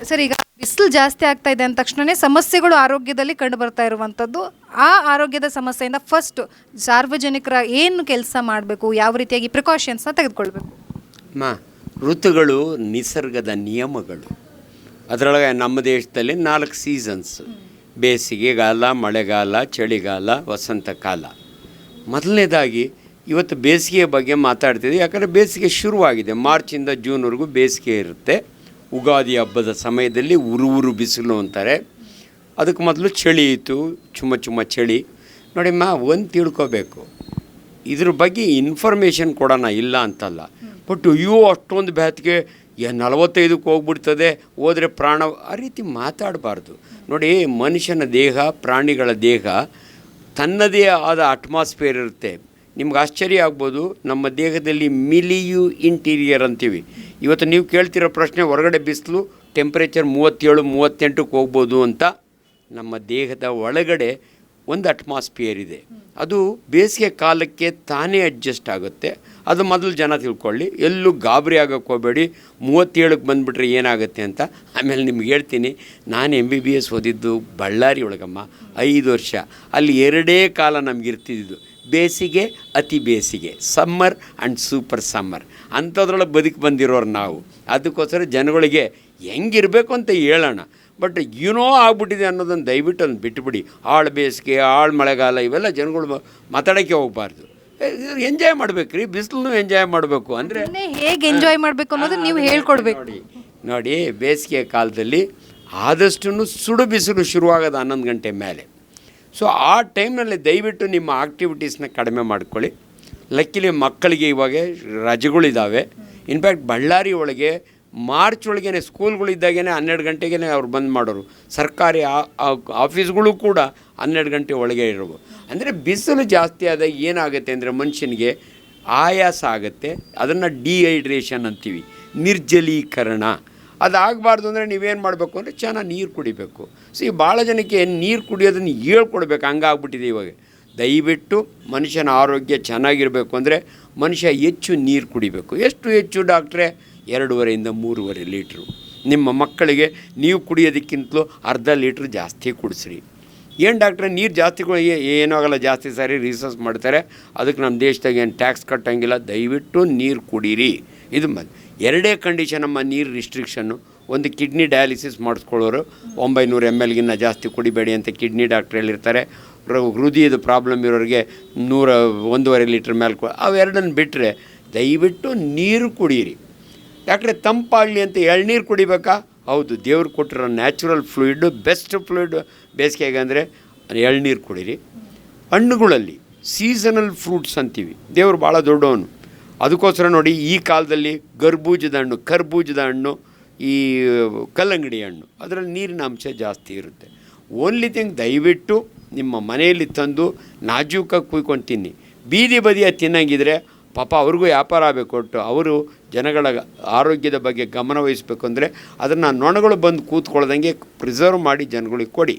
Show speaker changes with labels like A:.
A: Sir, ಈಗ ಬಿಸಿಲು ಜಾಸ್ತಿ ಆಗ್ತಾ ಇದೆ ಅಂದ ತಕ್ಷಣವೇ ಸಮಸ್ಯೆಗಳು ಆರೋಗ್ಯದಲ್ಲಿ ಕಂಡು ಬರ್ತಾ ಇರುವಂಥದ್ದು. ಆ ಆರೋಗ್ಯದ ಸಮಸ್ಯೆಯಿಂದ ಫಸ್ಟ್ ಸಾರ್ವಜನಿಕರ ಏನು ಕೆಲಸ ಮಾಡಬೇಕು, ಯಾವ ರೀತಿಯಾಗಿ ಪ್ರಿಕಾಷನ್ಸ್ನ ತೆಗೆದುಕೊಳ್ಬೇಕು?
B: ಋತುಗಳು ನಿಸರ್ಗದ ನಿಯಮಗಳು. ಅದರೊಳಗೆ ನಮ್ಮ ದೇಶದಲ್ಲಿ 4 ಸೀಸನ್ಸ್: ಬೇಸಿಗೆಗಾಲ, ಮಳೆಗಾಲ, ಚಳಿಗಾಲ, ವಸಂತ ಕಾಲ. ಮೊದಲನೇದಾಗಿ ಇವತ್ತು ಬೇಸಿಗೆಯ ಬಗ್ಗೆ ಮಾತಾಡ್ತಿದ್ವಿ. ಯಾಕಂದರೆ ಬೇಸಿಗೆ ಶುರುವಾಗಿದೆ. ಮಾರ್ಚಿಂದ ಜೂನ್ವರೆಗೂ ಬೇಸಿಗೆ ಇರುತ್ತೆ. ಉಗಾದಿ ಹಬ್ಬದ ಸಮಯದಲ್ಲಿ ಉರು ಬಿಸಿಲು ಅಂತಾರೆ. ಅದಕ್ಕೆ ಮೊದಲು ಚಳಿ ಇತ್ತು, ಚುಮ್ಮ ಚಳಿ. ನೋಡಿಮ್ಮ, ಒಂದು ತಿಳ್ಕೊಬೇಕು, ಇದ್ರ ಬಗ್ಗೆ ಇನ್ಫಾರ್ಮೇಷನ್ ಕೊಡೋಣ, ಇಲ್ಲ ಅಂತಲ್ಲ. ಬಟ್ ಅಷ್ಟೊಂದು ಬ್ಯಾತಿಗೆ 45ಕ್ಕೆ ಹೋಗ್ಬಿಡ್ತದೆ, ಹೋದರೆ ಪ್ರಾಣ, ಆ ರೀತಿ ಮಾತಾಡಬಾರ್ದು. ನೋಡಿ, ಮನುಷ್ಯನ ದೇಹ, ಪ್ರಾಣಿಗಳ ದೇಹ ತನ್ನದೇ ಆದ ಅಟ್ಮಾಸ್ಫಿಯರ್ ಇರುತ್ತೆ. ನಿಮ್ಗೆ ಆಶ್ಚರ್ಯ ಆಗ್ಬೋದು, ನಮ್ಮ ದೇಹದಲ್ಲಿ ಮಿಲಿಯು ಇಂಟೀರಿಯರ್ ಅಂತೀವಿ. ಇವತ್ತು ನೀವು ಕೇಳ್ತಿರೋ ಪ್ರಶ್ನೆ, ಹೊರಗಡೆ ಬಿಸಿಲು ಟೆಂಪ್ರೇಚರ್ 37-38ಕ್ಕೆ ಹೋಗ್ಬೋದು ಅಂತ. ನಮ್ಮ ದೇಹದ ಒಳಗಡೆ ಒಂದು ಅಟ್ಮಾಸ್ಫಿಯರ್ ಇದೆ. ಅದು ಬೇಸಿಗೆ ಕಾಲಕ್ಕೆ ತಾನೇ ಅಡ್ಜಸ್ಟ್ ಆಗುತ್ತೆ. ಅದು ಮೊದಲು ಜನ ತಿಳ್ಕೊಳ್ಳಿ. ಎಲ್ಲೂ ಗಾಬರಿ ಆಗೋಕ್ಕೆ ಹೋಗಬೇಡಿ. 37ಕ್ಕೆ ಬಂದುಬಿಟ್ರೆ ಏನಾಗುತ್ತೆ ಅಂತ. ಆಮೇಲೆ ನಿಮ್ಗೆ ಹೇಳ್ತೀನಿ, ನಾನು MBBS ಓದಿದ್ದು ಬಳ್ಳಾರಿ ಒಳಗಮ್ಮ, 5 ವರ್ಷ. ಅಲ್ಲಿ 2 ಕಾಲ ನಮ್ಗೆ ಇರ್ತಿದ್ದು: ಬೇಸಿಗೆ, ಅತಿ ಬೇಸಿಗೆ, ಸಮ್ಮರ್ ಆ್ಯಂಡ್ ಸೂಪರ್ ಸಮ್ಮರ್. ಅಂಥದ್ರೊಳಗೆ ಬದುಕಿ ಬಂದಿರೋರು ನಾವು. ಅದಕ್ಕೋಸ್ಕರ ಜನಗಳಿಗೆ ಹೆಂಗಿರಬೇಕು ಅಂತ ಹೇಳೋಣ. ಬಟ್ ಆಗ್ಬಿಟ್ಟಿದೆ ಅನ್ನೋದನ್ನು ದಯವಿಟ್ಟು ಅದನ್ನು ಬಿಟ್ಟುಬಿಡಿ. ಆಳು ಬೇಸಿಗೆ, ಆಳು ಮಳೆಗಾಲ, ಇವೆಲ್ಲ ಜನಗಳು ಮಾತಾಡೋಕ್ಕೆ ಹೋಗಬಾರ್ದು. ಎಂಜಾಯ್ ಮಾಡಬೇಕು ರೀ, ಬಿಸಿಲನ್ನು ಎಂಜಾಯ್ ಮಾಡಬೇಕು. ಅಂದರೆ
A: ಹೇಗೆ ಎಂಜಾಯ್ ಮಾಡಬೇಕು ಅನ್ನೋದು ನೀವು ಹೇಳ್ಕೊಡ್ಬೇಕು.
B: ನೋಡಿ, ಬೇಸಿಗೆ ಕಾಲದಲ್ಲಿ ಆದಷ್ಟು ಸುಡು ಬಿಸಿಲು ಶುರುವಾಗೋದು 11 ಗಂಟೆ ಮೇಲೆ. ಸೊ ಆ ಟೈಮ್ನಲ್ಲಿ ದಯವಿಟ್ಟು ನಿಮ್ಮ ಆಕ್ಟಿವಿಟೀಸ್ನ ಕಡಿಮೆ ಮಾಡ್ಕೊಳ್ಳಿ. ಲಕ್ಕಿಲಿ ಮಕ್ಕಳಿಗೆ ಇವಾಗ ರಜೆಗಳಿದ್ದಾವೆ. ಇನ್ಫ್ಯಾಕ್ಟ್ ಬಳ್ಳಾರಿ ಒಳಗೆ ಮಾರ್ಚ್ ಒಳಗೇ ಸ್ಕೂಲ್ಗಳಿದ್ದಾಗೇ 12 ಗಂಟೆಗೇ ಅವ್ರು ಬಂದ್ ಮಾಡೋರು. ಸರ್ಕಾರಿ ಆಫೀಸ್ಗಳು ಕೂಡ 12 ಗಂಟೆ ಒಳಗೆ ಇರೋವು. ಅಂದರೆ ಬಿಸಿಲು ಜಾಸ್ತಿ ಆದಾಗ ಏನಾಗುತ್ತೆ ಅಂದರೆ ಮನುಷ್ಯನಿಗೆ ಆಯಾಸ ಆಗುತ್ತೆ. ಅದನ್ನು ಡಿಹೈಡ್ರೇಷನ್ ಅಂತೀವಿ, ನಿರ್ಜಲೀಕರಣ. ಅದಾಗಬಾರ್ದು ಅಂದರೆ ನೀವೇನು ಮಾಡಬೇಕು ಅಂದರೆ ಚೆನ್ನಾಗಿ ನೀರು ಕುಡಿಬೇಕು. ಭಾಳ ಜನಕ್ಕೆ ನೀರು ಕುಡಿಯೋದನ್ನು ಹೇಳ್ಕೊಡ್ಬೇಕು, ಹಂಗಾಗ್ಬಿಟ್ಟಿದೆ ಇವಾಗ. ದಯವಿಟ್ಟು ಮನುಷ್ಯನ ಆರೋಗ್ಯ ಚೆನ್ನಾಗಿರಬೇಕು ಅಂದರೆ ಮನುಷ್ಯ ಹೆಚ್ಚು ನೀರು ಕುಡಿಬೇಕು. ಎಷ್ಟು ಹೆಚ್ಚು ಡಾಕ್ಟ್ರೇ? 2.5-3 ಲೀಟ್ರು. ನಿಮ್ಮ ಮಕ್ಕಳಿಗೆ ನೀವು ಕುಡಿಯೋದಕ್ಕಿಂತಲೂ ಅರ್ಧ ಲೀಟ್ರ್ ಜಾಸ್ತಿ ಕುಡಿಸ್ರಿ. ಏನು ಡಾಕ್ಟ್ರೆ, ನೀರು ಜಾಸ್ತಿ ಏನೂ ಆಗಲ್ಲ, ಜಾಸ್ತಿ ಸಾರಿ ರಿಸರ್ಚ್ ಮಾಡ್ತಾರೆ. ಅದಕ್ಕೆ ನಮ್ಮ ದೇಶದಾಗ ಏನು ಟ್ಯಾಕ್ಸ್ ಕಟ್ಟಂಗಿಲ್ಲ. ದಯವಿಟ್ಟು ನೀರು ಕುಡೀರಿ. ಇದು 2 ಕಂಡೀಷನ್ ಅಮ್ಮ ನೀರು ರಿಸ್ಟ್ರಿಕ್ಷನ್ನು. ಒಂದು, ಕಿಡ್ನಿ ಡಯಾಲಿಸಿಸ್ ಮಾಡಿಸ್ಕೊಳ್ಳೋರು 900 ml ಜಾಸ್ತಿ ಕುಡಿಬೇಡಿ ಅಂತ ಕಿಡ್ನಿ ಡಾಕ್ಟ್ರ್ ಹೇಳಿರ್ತಾರೆ. ಹೃದಯದ ಪ್ರಾಬ್ಲಮ್ ಇರೋರಿಗೆ 1.5 ಲೀಟ್ರ್ ಮೇಲೆ ಅವೆರಡನ್ನು ಬಿಟ್ಟರೆ ದಯವಿಟ್ಟು ನೀರು ಕುಡೀರಿ. ಯಾಕಂದರೆ ತಂಪಾಗಲಿ ಅಂತ ಎಳ್ನೀರು ಕುಡಿಬೇಕಾ? ಹೌದು, ದೇವ್ರು ಕೊಟ್ಟಿರೋ ನ್ಯಾಚುರಲ್ ಫ್ಲೂಯಿಡ್, ಬೆಸ್ಟ್ ಫ್ಲೂಯಿಡ್ ಬೇಸಿಗೆಗೆ ಅಂದರೆ ಎಳ್ನೀರು ಕುಡೀರಿ. ಹಣ್ಣುಗಳಲ್ಲಿ ಸೀಸನಲ್ ಫ್ರೂಟ್ಸ್ ಅಂತೀವಿ. ದೇವ್ರು ಭಾಳ ದೊಡ್ಡವನು. ಅದಕ್ಕೋಸ್ಕರ ನೋಡಿ, ಈ ಕಾಲದಲ್ಲಿ ಕರ್ಬೂಜದ ಹಣ್ಣು, ಈ ಕಲ್ಲಂಗಡಿ ಹಣ್ಣು, ಅದರಲ್ಲಿ ನೀರಿನ ಅಂಶ ಜಾಸ್ತಿ ಇರುತ್ತೆ. ಓನ್ಲಿ ಥಿಂಗ್, ದಯವಿಟ್ಟು ನಿಮ್ಮ ಮನೆಯಲ್ಲಿ ತಂದು ನಾಜೂಕಾಗಿ ಕುಯ್ಕೊಂಡು ತಿನ್ನಿ. ಬೀದಿ ಬದಿಯ ತಿನ್ನಂಗಿದ್ರೆ ಪಾಪ ಅವ್ರಿಗೂ ವ್ಯಾಪಾರ ಆಗಬೇಕು. ಕೊಟ್ಟು ಅವರು ಜನಗಳ ಆರೋಗ್ಯದ ಬಗ್ಗೆ ಗಮನ ವಹಿಸಬೇಕು. ಅಂದರೆ ಅದನ್ನು ನೊಣಗಳು ಬಂದು ಕೂತ್ಕೊಳ್ಳೋದಂಗೆ ಪ್ರಿಸರ್ವ್ ಮಾಡಿ ಜನಗಳಿಗೆ ಕೊಡಿ.